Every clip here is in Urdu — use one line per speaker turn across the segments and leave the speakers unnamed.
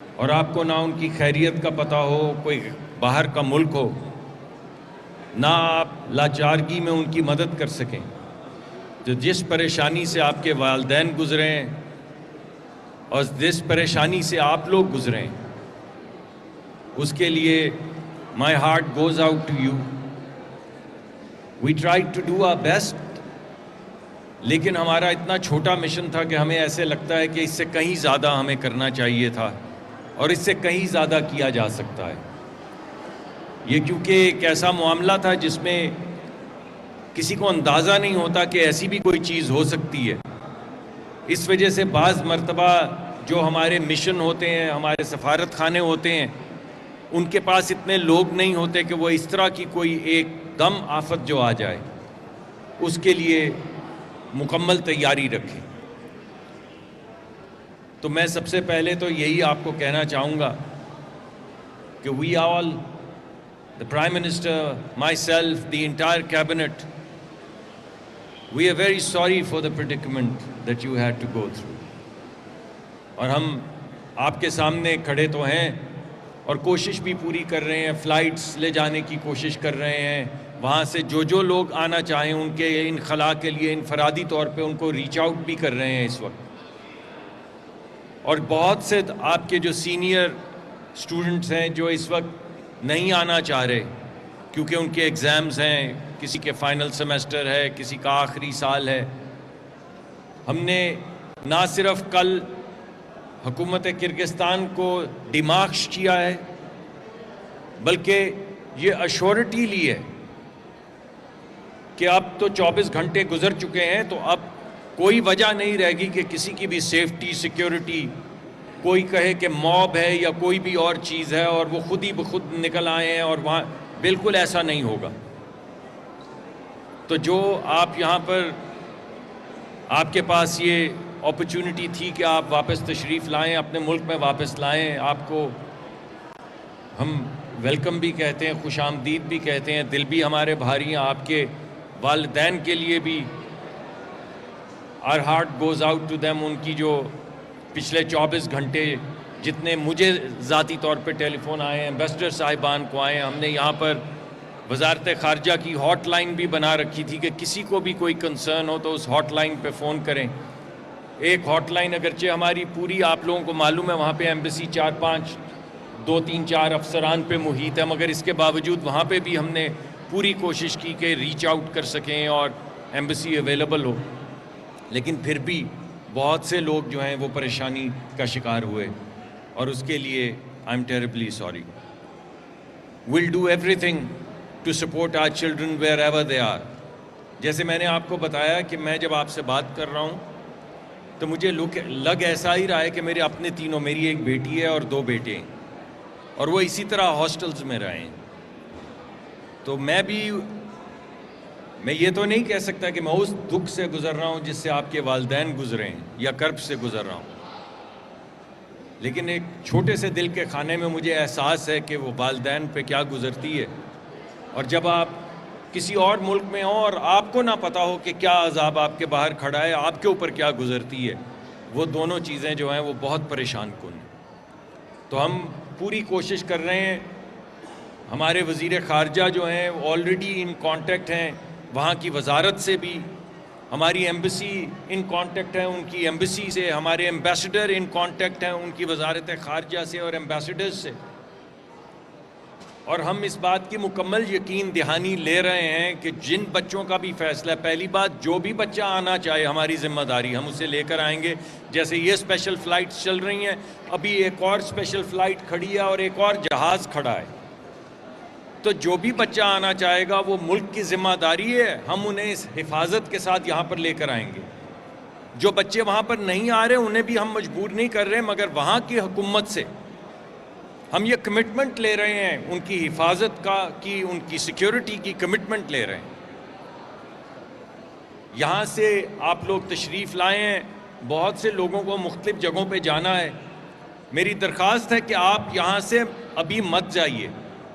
اور آپ کو نہ ان کی خیریت کا پتہ ہو، کوئی باہر کا ملک ہو، نہ آپ لاچارگی میں ان کی مدد کر سکیں، تو جس پریشانی سے آپ کے والدین گزریں اور جس پریشانی سے آپ لوگ گزریں، اس کے لیے my heart goes out to you. We tried to do our best. لیکن ہمارا اتنا چھوٹا مشن تھا کہ ہمیں ایسے لگتا ہے کہ اس سے کہیں زیادہ ہمیں کرنا چاہیے تھا اور اس سے کہیں زیادہ کیا جا سکتا ہے۔ یہ کیونکہ ایک ایسا معاملہ تھا جس میں کسی کو اندازہ نہیں ہوتا کہ ایسی بھی کوئی چیز ہو سکتی ہے۔ اس وجہ سے بعض مرتبہ جو ہمارے مشن ہوتے ہیں، ہمارے سفارت خانے ہوتے ہیں، ان کے پاس اتنے لوگ نہیں ہوتے کہ وہ اس طرح کی کوئی ایک دم آفت جو آ جائے اس کے لیے مکمل تیاری رکھیں۔ تو میں سب سے پہلے تو یہی آپ کو کہنا چاہوں گا کہ we all, the Prime Minister, myself, the entire cabinet, we are very sorry for the predicament that you had to go through. اور ہم آپ کے سامنے کھڑے تو ہیں اور کوشش بھی پوری کر رہے ہیں، فلائٹس لے جانے کی کوشش کر رہے ہیں، وہاں سے جو لوگ آنا چاہیں ان کے انخلاء کے لیے انفرادی طور پہ ان کو ریچ آؤٹ بھی کر رہے ہیں اس وقت۔ اور بہت سے آپ کے جو سینئر اسٹوڈنٹس ہیں جو اس وقت نہیں آنا چاہ رہے کیونکہ ان کے ایگزامز ہیں، کسی کے فائنل سیمسٹر ہے، کسی کا آخری سال ہے۔ ہم نے نہ صرف کل حکومت کرغزستان کو ڈیمارش کیا ہے بلکہ یہ ایشورٹی لی ہے کہ اب تو 24 گھنٹے گزر چکے ہیں، تو اب کوئی وجہ نہیں رہے گی کہ کسی کی بھی سیفٹی سیکیورٹی کوئی کہے کہ موب ہے یا کوئی بھی اور چیز ہے اور وہ خود ہی بخود نکل آئے ہیں، اور وہاں بالکل ایسا نہیں ہوگا۔ تو جو آپ یہاں پر آپ کے پاس یہ اپرچونٹی تھی کہ آپ واپس تشریف لائیں، اپنے ملک میں واپس لائیں، آپ کو ہم ویلکم بھی کہتے ہیں، خوش آمدید بھی کہتے ہیں، دل بھی ہمارے بھاری ہیں۔ آپ کے والدین کے لیے بھی our heart goes out to them۔ ان کی جو پچھلے 24 گھنٹے جتنے مجھے ذاتی طور پہ ٹیلی فون آئے ہیں، ایمبیسڈر صاحبان کو آئے ہیں، ہم نے یہاں پر وزارت خارجہ کی ہاٹ لائن بھی بنا رکھی تھی کہ کسی کو بھی کوئی کنسرن ہو تو اس ہاٹ لائن پہ فون کریں۔ ایک ہاٹ لائن اگرچہ ہماری پوری آپ لوگوں کو معلوم ہے وہاں پہ ایمبیسی 2-3-4 افسران پہ محیط ہے، مگر اس کے باوجود وہاں پہ بھی ہم نے پوری کوشش کی کہ ریچ آؤٹ کر سکیں اور ایمبیسی اویلیبل ہو، لیکن پھر بھی بہت سے لوگ جو ہیں وہ پریشانی کا شکار ہوئے، اور اس کے لیے I am terribly sorry. we'll do everything to support our children wherever they are۔ جیسے میں نے آپ کو بتایا کہ میں جب آپ سے بات کر رہا ہوں تو مجھے لگ ایسا ہی رہا ہے کہ میرے اپنے تینوں، میری ایک بیٹی ہے اور 2 بیٹے ہیں، اور وہ اسی طرح ہاسٹلز میں رہے ہیں۔ تو میں یہ تو نہیں کہہ سکتا کہ میں اس دکھ سے گزر رہا ہوں جس سے آپ کے والدین گزرے ہیں یا کرب سے گزر رہا ہوں، لیکن ایک چھوٹے سے دل کے خانے میں مجھے احساس ہے کہ وہ والدین پہ کیا گزرتی ہے، اور جب آپ کسی اور ملک میں ہوں اور آپ کو نہ پتہ ہو کہ کیا عذاب آپ کے باہر کھڑا ہے، آپ کے اوپر کیا گزرتی ہے، وہ دونوں چیزیں جو ہیں وہ بہت پریشان کن ہیں۔ تو ہم پوری کوشش کر رہے ہیں، ہمارے وزیر خارجہ جو ہیں آلریڈی ان کانٹیکٹ ہیں، وہاں کی وزارت سے بھی، ہماری ایمبیسی ان کانٹیکٹ ہے، ان کی ایمبیسی سے ہمارے ایمبیسڈر ان کانٹیکٹ ہیں، ان کی وزارت خارجہ سے اور ایمبیسڈرز سے، اور ہم اس بات کی مکمل یقین دہانی لے رہے ہیں کہ جن بچوں کا بھی فیصلہ ہے، پہلی بات جو بھی بچہ آنا چاہے ہماری ذمہ داری، ہم اسے لے کر آئیں گے۔ جیسے یہ اسپیشل فلائٹس چل رہی ہیں، ابھی ایک اور اسپیشل فلائٹ کھڑی ہے اور ایک اور جہاز کھڑا ہے، تو جو بھی بچہ آنا چاہے گا وہ ملک کی ذمہ داری ہے، ہم انہیں اس حفاظت کے ساتھ یہاں پر لے کر آئیں گے۔ جو بچے وہاں پر نہیں آ رہے انہیں بھی ہم مجبور نہیں کر رہے، مگر وہاں کی حکومت سے ہم یہ کمٹمنٹ لے رہے ہیں، ان کی حفاظت کی ان کی سیکیورٹی کی کمٹمنٹ لے رہے ہیں۔ یہاں سے آپ لوگ تشریف لائے ہیں، بہت سے لوگوں کو مختلف جگہوں پہ جانا ہے، میری درخواست ہے کہ آپ یہاں سے ابھی مت جائیے،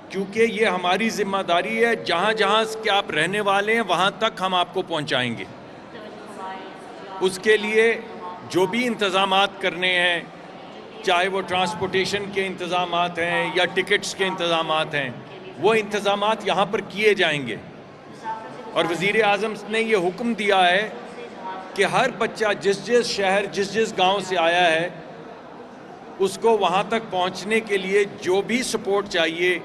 کیونکہ یہ ہماری ذمہ داری ہے، جہاں جہاں کے آپ رہنے والے ہیں وہاں تک ہم آپ کو پہنچائیں گے۔ اس کے لیے جو بھی انتظامات کرنے ہیں چاہے وہ ٹرانسپورٹیشن کے انتظامات ہیں یا ٹکٹس کے انتظامات ہیں، وہ انتظامات یہاں پر کیے جائیں گے۔ اور وزیر اعظم نے یہ حکم دیا ہے کہ ہر بچہ جس شہر جس گاؤں سے آیا ہے اس کو وہاں تک پہنچنے کے لیے جو بھی سپورٹ چاہیے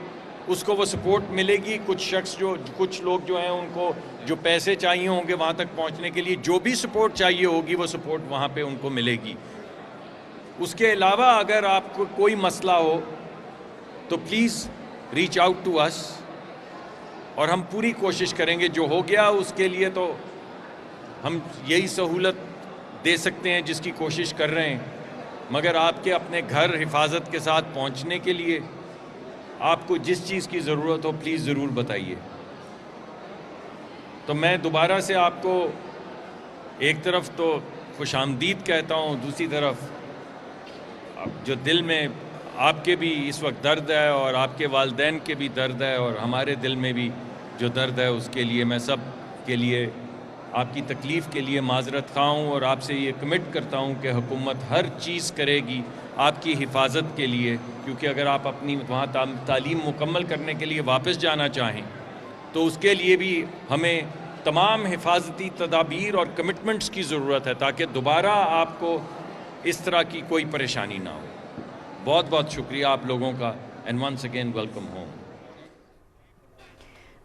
اس کو وہ سپورٹ ملے گی۔ کچھ لوگ جو ہیں ان کو جو پیسے چاہیے ہوں گے وہاں تک پہنچنے کے لیے، جو بھی سپورٹ چاہیے ہوگی وہ سپورٹ وہاں پہ ان کو ملے گی۔ اس کے علاوہ اگر آپ کو کوئی مسئلہ ہو تو پلیز ریچ آؤٹ ٹو اس، اور ہم پوری کوشش کریں گے۔ جو ہو گیا اس کے لیے تو ہم یہی سہولت دے سکتے ہیں جس کی کوشش کر رہے ہیں، مگر آپ کے اپنے گھر حفاظت کے ساتھ پہنچنے کے لیے آپ کو جس چیز کی ضرورت ہو پلیز ضرور بتائیے۔ تو میں دوبارہ سے آپ کو ایک طرف تو خوش آمدید کہتا ہوں، دوسری طرف جو دل میں آپ کے بھی اس وقت درد ہے اور آپ کے والدین کے بھی درد ہے اور ہمارے دل میں بھی جو درد ہے، اس کے لیے میں سب کے لیے آپ کی تکلیف کے لیے معذرت خواہ ہوں، اور آپ سے یہ کمٹ کرتا ہوں کہ حکومت ہر چیز کرے گی آپ کی حفاظت کے لیے، کیونکہ اگر آپ اپنی وہاں تعلیم مکمل کرنے کے لیے واپس جانا چاہیں تو اس کے لیے بھی ہمیں تمام حفاظتی تدابیر اور کمٹمنٹس کی ضرورت ہے تاکہ دوبارہ آپ کو اس طرح کی کوئی پریشانی نہ ہو۔ بہت بہت شکریہ آپ لوگوں کا، and once again welcome home.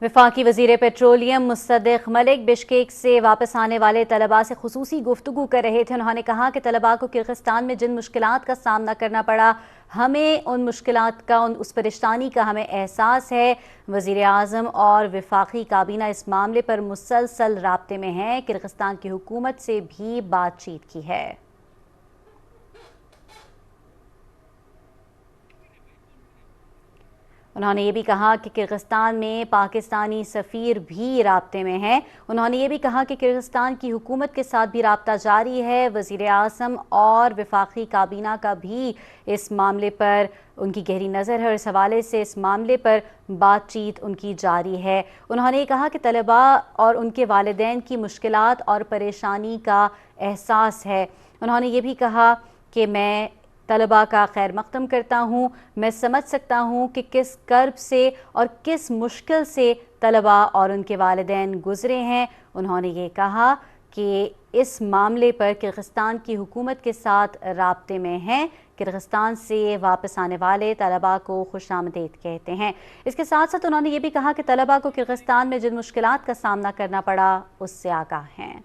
وفاقی وزیر پیٹرولیم مصدق ملک بشکیک سے واپس آنے والے طلباء سے خصوصی گفتگو کر رہے تھے۔ انہوں نے کہا کہ طلباء کو کرغزستان میں جن مشکلات کا سامنا کرنا پڑا، ہمیں ان مشکلات کا، اس پریشانی کا ہمیں احساس ہے۔ وزیر اعظم اور وفاقی کابینہ اس معاملے پر مسلسل رابطے میں ہیں۔ کرغزستان کی حکومت سے بھی بات چیت کی ہے۔ انہوں نے یہ بھی کہا کہ کرغزستان میں پاکستانی سفیر بھی رابطے میں ہیں۔ انہوں نے یہ بھی کہا کہ کرغزستان کی حکومت کے ساتھ بھی رابطہ جاری ہے۔ وزیر اعظم اور وفاقی کابینہ کا بھی اس معاملے پر ان کی گہری نظر ہے اور اس حوالے سے اس معاملے پر بات چیت ان کی جاری ہے۔ انہوں نے یہ کہا کہ طلباء اور ان کے والدین کی مشکلات اور پریشانی کا احساس ہے۔ انہوں نے یہ بھی کہا کہ میں طلباء کا خیر مقدم کرتا ہوں، میں سمجھ سکتا ہوں کہ کس کرب سے اور کس مشکل سے طلباء اور ان کے والدین گزرے ہیں۔ انہوں نے یہ کہا کہ اس معاملے پر کرغزستان کی حکومت کے ساتھ رابطے میں ہیں۔ کرغزستان سے واپس آنے والے طلباء کو خوش آمدید کہتے ہیں۔ اس کے ساتھ ساتھ انہوں نے یہ بھی کہا کہ طلباء کو کرغزستان میں جن مشکلات کا سامنا کرنا پڑا اس سے آگاہ ہیں۔